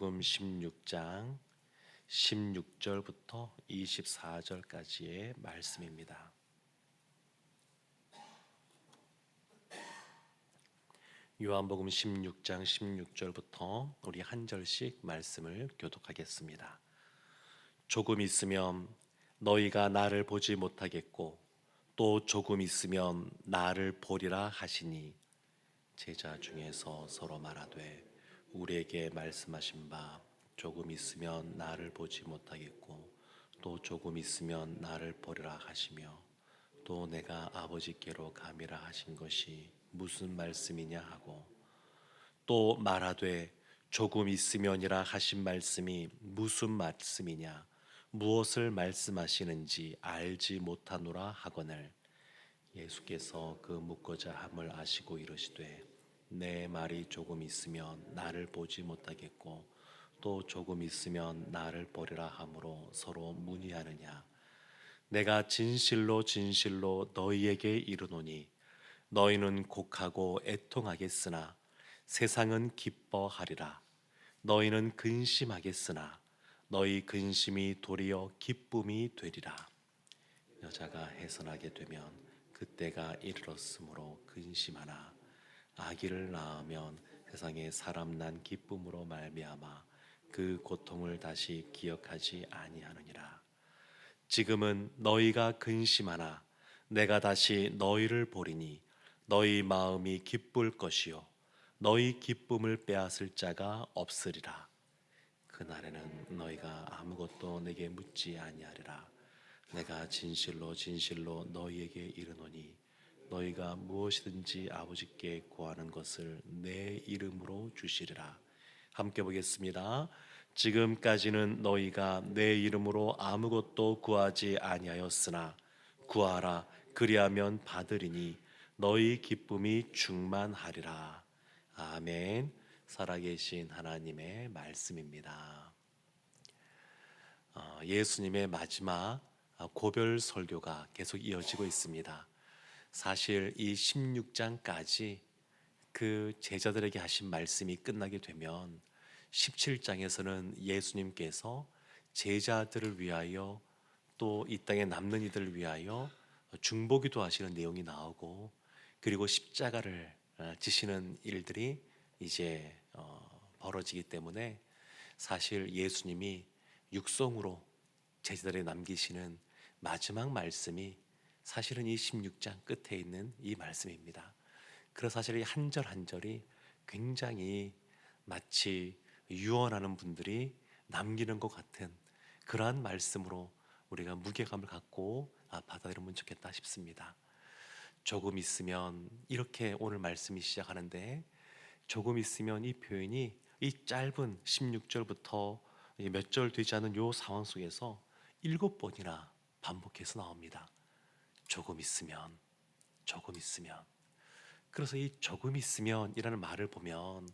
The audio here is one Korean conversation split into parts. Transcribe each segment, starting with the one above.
요한복음 16장 16절부터 24절까지의 말씀입니다. 요한복음 16장 16절부터 우리 한 절씩 말씀을 교독하겠습니다. 조금 있으면 너희가 나를 보지 못하겠고 또 조금 있으면 나를 보리라 하시니 제자 중에서 서로 말하되 우리에게 말씀하신 바 조금 있으면 나를 보지 못하겠고 또 조금 있으면 나를 보리라 하시며 또 내가 아버지께로 감이라 하신 것이 무슨 말씀이냐 하고 또 말하되 조금 있으면이라 하신 말씀이 무슨 말씀이냐 무엇을 말씀하시는지 알지 못하노라 하거늘 예수께서 그 묻고자 함을 아시고 이르시되 내 말이 조금 있으면 나를 보지 못하겠고 또 조금 있으면 나를 보리라 하므로 서로 문의하느냐 내가 진실로 진실로 너희에게 이르노니 너희는 곡하고 애통하겠으나 세상은 기뻐하리라 너희는 근심하겠으나 너희 근심이 도리어 기쁨이 되리라 여자가 해산하게 되면 그때가 이르렀으므로 근심하나 아기를 낳으면 세상에 사람 난 기쁨으로 말미암아 그 고통을 다시 기억하지 아니하느니라 지금은 너희가 근심하나 내가 다시 너희를 보리니 너희 마음이 기쁠 것이요 너희 기쁨을 빼앗을 자가 없으리라 그날에는 너희가 아무것도 내게 묻지 아니하리라 내가 진실로 진실로 너희에게 이르노니 너희가 무엇이든지 아버지께 구하는 것을 내 이름으로 주시리라. 함께 보겠습니다. 지금까지는 너희가 내 이름으로 아무것도 구하지 아니하였으나 구하라 그리하면 받으리니 너희 기쁨이 충만하리라. 아멘. 살아계신 하나님의 말씀입니다. 예수님의 마지막 고별 설교가 계속 이어지고 있습니다. 사실 이 16장까지 그 제자들에게 하신 말씀이 끝나게 되면 17장에서는 예수님께서 제자들을 위하여 또 이 땅에 남는 이들을 위하여 중보기도 하시는 내용이 나오고 그리고 십자가를 지시는 일들이 이제 벌어지기 때문에 사실 예수님이 육성으로 제자들에게 남기시는 마지막 말씀이 사실은 이 16장 끝에 있는 이 말씀입니다. 그래서 사실 이 한 절 한 절이 굉장히 마치 유언하는 분들이 남기는 것 같은 그러한 말씀으로 우리가 무게감을 갖고 받아들이면 좋겠다 싶습니다. 조금 있으면 이렇게 오늘 말씀이 시작하는데 조금 있으면 이 표현이 이 짧은 16절부터 몇 절 되지 않은 요 상황 속에서 7번이나 반복해서 나옵니다. 조금 있으면, 조금 있으면. 그래서 이 조금 있으면이라는 말을 보면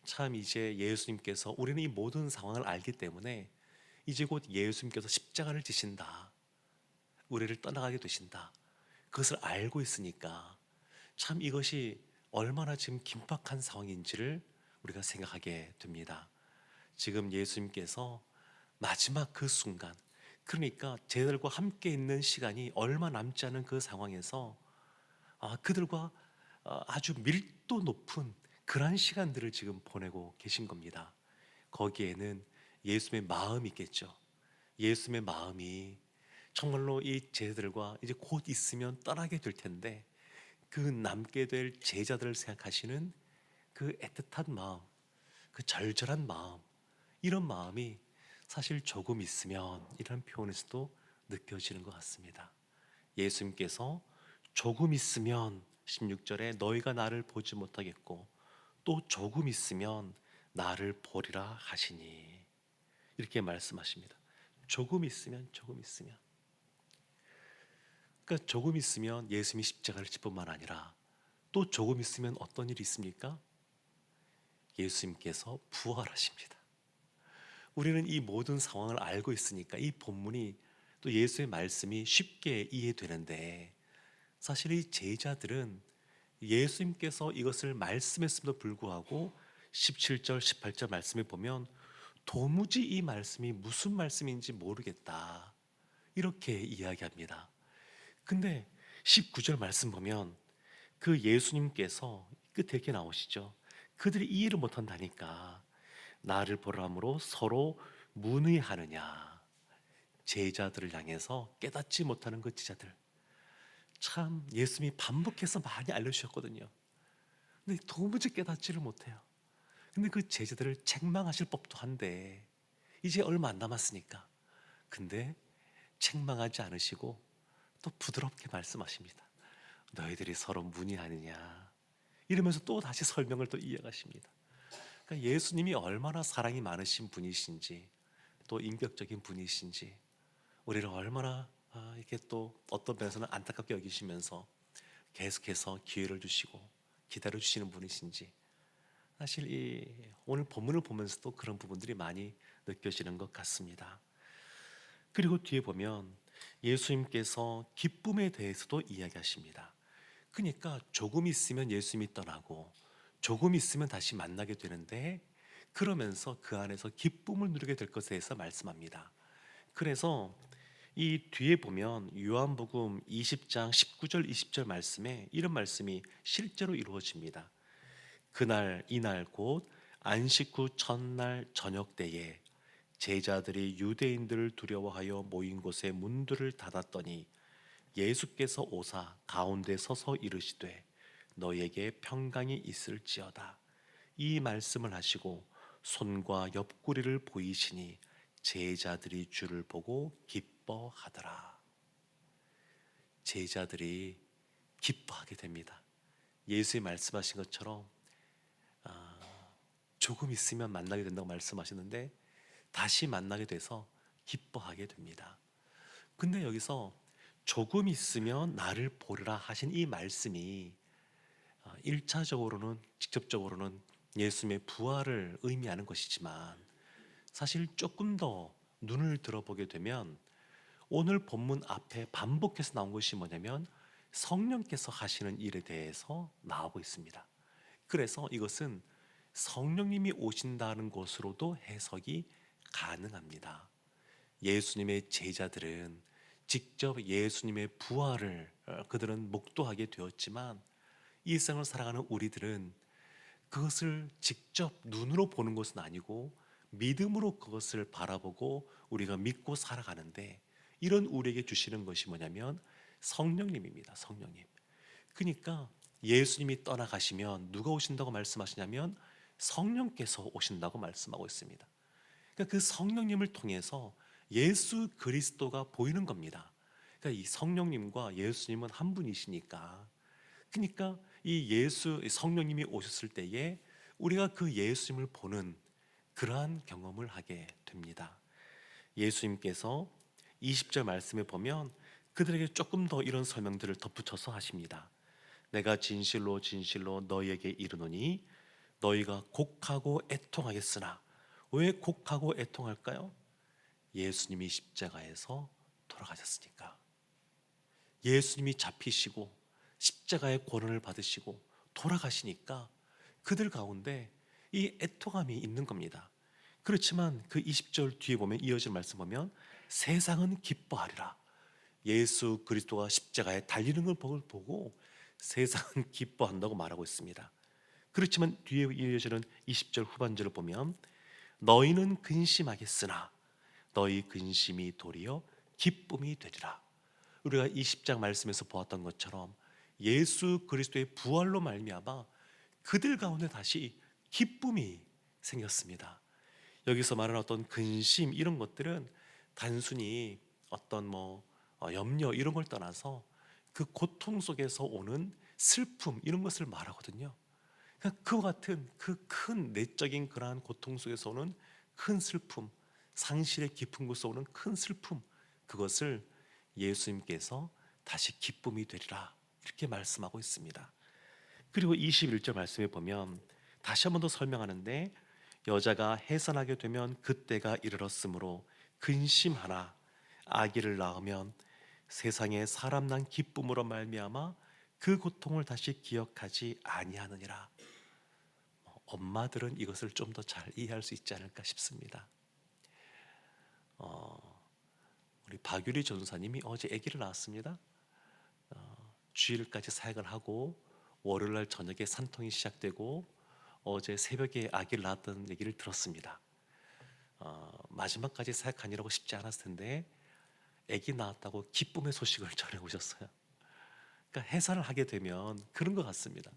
참 이제 예수님께서 우리는 이 모든 상황을 알기 때문에 이제 곧 예수님께서 십자가를 지신다. 우리를 떠나가게 되신다. 그것을 알고 있으니까 참 이것이 얼마나 지금 긴박한 상황인지를 우리가 생각하게 됩니다. 지금 예수님께서 마지막 그 순간 그러니까 제자들과 함께 있는 시간이 얼마 남지 않은 그 상황에서 그들과 아주 밀도 높은 그러한 시간들을 지금 보내고 계신 겁니다. 거기에는 예수님의 마음이 있겠죠. 예수님의 마음이 정말로 이 제자들과 이제 곧 있으면 떠나게 될 텐데 그 남게 될 제자들을 생각하시는 그 애틋한 마음, 그 절절한 마음, 이런 마음이 사실 조금 있으면 이런 표현에서도 느껴지는 것 같습니다. 예수님께서 조금 있으면 16절에 너희가 나를 보지 못하겠고 또 조금 있으면 나를 보리라 하시니 이렇게 말씀하십니다. 조금 있으면 조금 있으면 그러니까 조금 있으면 예수님이 십자가를 질 뿐만 아니라 또 조금 있으면 어떤 일이 있습니까? 예수님께서 부활하십니다. 우리는 이 모든 상황을 알고 있으니까 이 본문이 또 예수의 말씀이 쉽게 이해되는데 사실 이 제자들은 예수님께서 이것을 말씀했음에도 불구하고 17절, 18절 말씀에 보면 도무지 이 말씀이 무슨 말씀인지 모르겠다. 이렇게 이야기합니다. 근데 19절 말씀 보면 그 예수님께서 끝에 이렇게 나오시죠. 그들이 이해를 못한다니까 나를 보라므로 서로 문의하느냐. 제자들을 향해서 깨닫지 못하는 그 제자들. 참 예수님이 반복해서 많이 알려주셨거든요. 근데 도무지 깨닫지를 못해요. 근데 그 제자들을 책망하실 법도 한데 이제 얼마 안 남았으니까. 근데 책망하지 않으시고 또 부드럽게 말씀하십니다. 너희들이 서로 문의하느냐. 이러면서 또 다시 설명을 또 이어가십니다. 그러니까 예수님이 얼마나 사랑이 많으신 분이신지 또 인격적인 분이신지 우리를 얼마나 이렇게 또 어떤 면에서는 안타깝게 여기시면서 계속해서 기회를 주시고 기다려 주시는 분이신지 사실 이 오늘 본문을 보면서도 그런 부분들이 많이 느껴지는 것 같습니다. 그리고 뒤에 보면 예수님께서 기쁨에 대해서도 이야기하십니다. 그러니까 조금 있으면 예수님이 떠나고 조금 있으면 다시 만나게 되는데 그러면서 그 안에서 기쁨을 누리게 될 것에 대해서 말씀합니다. 그래서 이 뒤에 보면 요한복음 20장 19절 20절 말씀에 이런 말씀이 실제로 이루어집니다. 그날 이날 곧 안식 후 첫날 저녁 때에 제자들이 유대인들을 두려워하여 모인 곳에 문들을 닫았더니 예수께서 오사 가운데 서서 이르시되 너에게 평강이 있을지어다. 이 말씀을 하시고 손과 옆구리를 보이시니 제자들이 주를 보고 기뻐하더라. 제자들이 기뻐하게 됩니다. 예수의 말씀하신 것처럼 조금 있으면 만나게 된다고 말씀하시는데 다시 만나게 돼서 기뻐하게 됩니다. 근데 여기서 조금 있으면 나를 보리라 하신 이 말씀이 1차적으로는 직접적으로는 예수님의 부활을 의미하는 것이지만 사실 조금 더 눈을 들어보게 되면 오늘 본문 앞에 반복해서 나온 것이 뭐냐면 성령께서 하시는 일에 대해서 나오고 있습니다. 그래서 이것은 성령님이 오신다는 것으로도 해석이 가능합니다. 예수님의 제자들은 직접 예수님의 부활을 그들은 목도하게 되었지만 이 세상을 살아가는 우리들은 그것을 직접 눈으로 보는 것은 아니고 믿음으로 그것을 바라보고 우리가 믿고 살아가는데 이런 우리에게 주시는 것이 뭐냐면 성령님입니다. 성령님. 그러니까 예수님이 떠나가시면 누가 오신다고 말씀하시냐면 성령께서 오신다고 말씀하고 있습니다. 그러니까 그 성령님을 통해서 예수 그리스도가 보이는 겁니다. 그러니까 이 성령님과 예수님은 한 분이시니까. 그러니까 이 성령님이 오셨을 때에 우리가 그 예수님을 보는 그러한 경험을 하게 됩니다. 예수님께서 20절 말씀에 보면 그들에게 조금 더 이런 설명들을 덧붙여서 하십니다. 내가 진실로 진실로 너희에게 이르노니 너희가 곡하고 애통하겠으나 왜 곡하고 애통할까요? 예수님이 십자가에서 돌아가셨으니까. 예수님이 잡히시고 십자가의 고난을 받으시고 돌아가시니까 그들 가운데 이 애통함이 있는 겁니다. 그렇지만 그 20절 뒤에 보면 이어진 말씀 보면 세상은 기뻐하리라. 예수 그리스도가 십자가에 달리는 걸 보고 세상은 기뻐한다고 말하고 있습니다. 그렇지만 뒤에 이어지는 20절 후반절을 보면 너희는 근심하겠으나 너희 근심이 도리어 기쁨이 되리라. 우리가 20장 말씀에서 보았던 것처럼 예수 그리스도의 부활로 말미암아 그들 가운데 다시 기쁨이 생겼습니다. 여기서 말하는 어떤 근심 이런 것들은 단순히 어떤 염려 이런 걸 떠나서 그 고통 속에서 오는 슬픔 이런 것을 말하거든요. 그러니까 그와 같은 그 큰 내적인 그러한 고통 속에서 오는 큰 슬픔, 상실의 깊은 곳에서 오는 큰 슬픔, 그것을 예수님께서 다시 기쁨이 되리라 이렇게 말씀하고 있습니다. 그리고 21절 말씀에 보면 다시 한 번 더 설명하는데 여자가 해산하게 되면 그때가 이르렀으므로 근심하나 아기를 낳으면 세상에 사람 난 기쁨으로 말미암아 그 고통을 다시 기억하지 아니하느니라. 엄마들은 이것을 좀 더 잘 이해할 수 있지 않을까 싶습니다. 우리 박유리 전사님이 어제 아기를 낳았습니다. 주일까지 사역을 하고 월요일 날 저녁에 산통이 시작되고 어제 새벽에 아기를 낳았다는 얘기를 들었습니다. 마지막까지 사역하느라고 쉽지 않았을 텐데 아기 낳았다고 기쁨의 소식을 전해 오셨어요. 그러니까 해산을 하게 되면 그런 것 같습니다.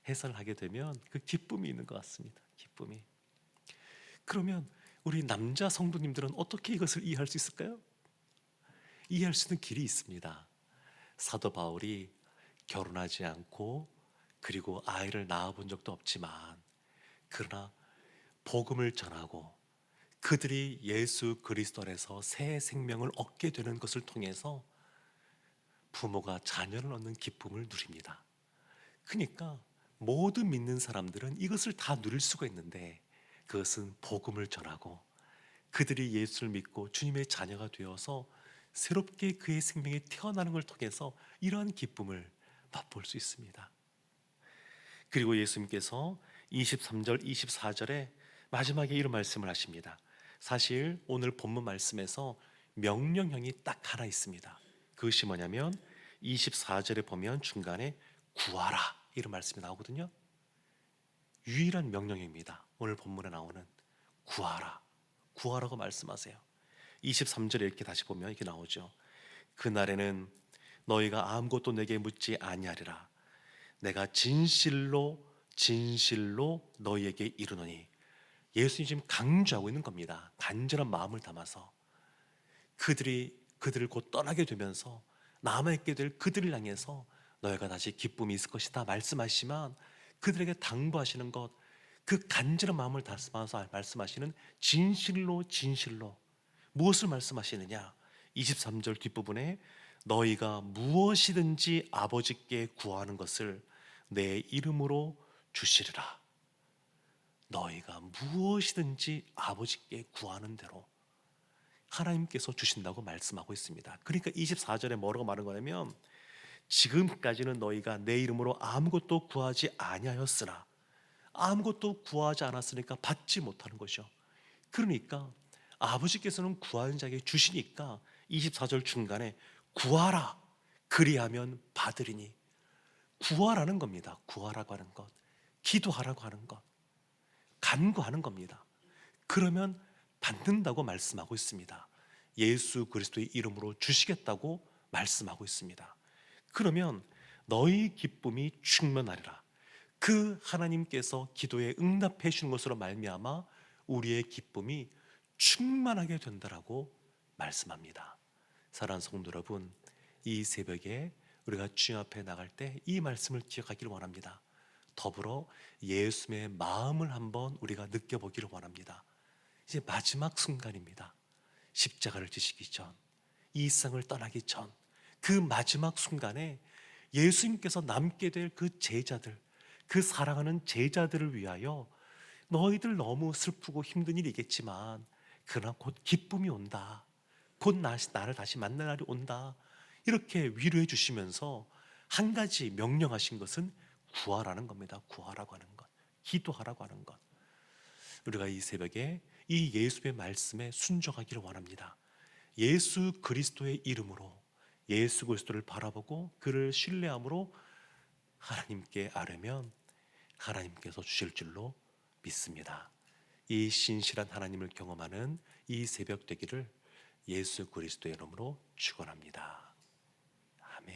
해산을 하게 되면 그 기쁨이 있는 것 같습니다. 기쁨이. 그러면 우리 남자 성도님들은 어떻게 이것을 이해할 수 있을까요? 이해할 수 있는 길이 있습니다. 사도 바울이 결혼하지 않고 그리고 아이를 낳아본 적도 없지만 그러나 복음을 전하고 그들이 예수 그리스도 안에서 새 생명을 얻게 되는 것을 통해서 부모가 자녀를 얻는 기쁨을 누립니다. 그러니까 모든 믿는 사람들은 이것을 다 누릴 수가 있는데 그것은 복음을 전하고 그들이 예수를 믿고 주님의 자녀가 되어서 새롭게 그의 생명이 태어나는 걸 통해서 이러한 기쁨을 맛볼 수 있습니다. 그리고 예수님께서 23절, 24절에 마지막에 이런 말씀을 하십니다. 사실 오늘 본문 말씀에서 명령형이 딱 하나 있습니다. 그것이 뭐냐면 24절에 보면 중간에 구하라 이런 말씀이 나오거든요. 유일한 명령입니다. 오늘 본문에 나오는 구하라. 구하라고 말씀하세요. 23절에 이렇게 다시 보면 이렇게 나오죠. 그날에는 너희가 아무것도 내게 묻지 아니하리라. 내가 진실로 진실로 너희에게 이르노니. 예수님이 지금 강조하고 있는 겁니다. 간절한 마음을 담아서 그들을 곧 떠나게 되면서 남아있게 될 그들을 향해서 너희가 다시 기쁨이 있을 것이다 말씀하시지만 그들에게 당부하시는 것, 그 간절한 마음을 담아서 말씀하시는 진실로 진실로 무엇을 말씀하시느냐? 23절 뒷부분에 너희가 무엇이든지 아버지께 구하는 것을 내 이름으로 주시리라. 너희가 무엇이든지 아버지께 구하는 대로 하나님께서 주신다고 말씀하고 있습니다. 그러니까 24절에 뭐라고 말한 거냐면 지금까지는 너희가 내 이름으로 아무것도 구하지 아니하였으나 아무것도 구하지 않았으니까 받지 못하는 것이죠. 그러니까 아버지께서는 구하는 자에게 주시니까 24절 중간에 구하라 그리하면 받으리니 구하라는 겁니다. 구하라고 하는 것, 기도하라고 하는 것, 간구하는 겁니다. 그러면 받는다고 말씀하고 있습니다. 예수 그리스도의 이름으로 주시겠다고 말씀하고 있습니다. 그러면 너희 기쁨이 충만하리라. 그 하나님께서 기도에 응답해 주는 것으로 말미암아 우리의 기쁨이 충만하게 된다라고 말씀합니다. 사랑하는 성도 여러분, 이 새벽에 우리가 주님 앞에 나갈 때 이 말씀을 기억하기를 원합니다. 더불어 예수님의 마음을 한번 우리가 느껴보기를 원합니다. 이제 마지막 순간입니다. 십자가를 지시기 전, 이 세상을 떠나기 전, 그 마지막 순간에 예수님께서 남게 될 그 제자들, 그 사랑하는 제자들을 위하여 너희들 너무 슬프고 힘든 일이겠지만 그러나 곧 기쁨이 온다. 곧 나를 다시 만날 날이 온다. 이렇게 위로해 주시면서 한 가지 명령하신 것은 구하라는 겁니다. 구하라고 하는 것, 기도하라고 하는 것. 우리가 이 새벽에 이 예수의 말씀에 순종하기를 원합니다. 예수 그리스도의 이름으로 예수 그리스도를 바라보고 그를 신뢰함으로 하나님께 아뢰면 하나님께서 주실 줄로 믿습니다. 이 신실한 하나님을 경험하는 이 새벽 되기를 예수 그리스도의 이름으로 축원합니다. 아멘.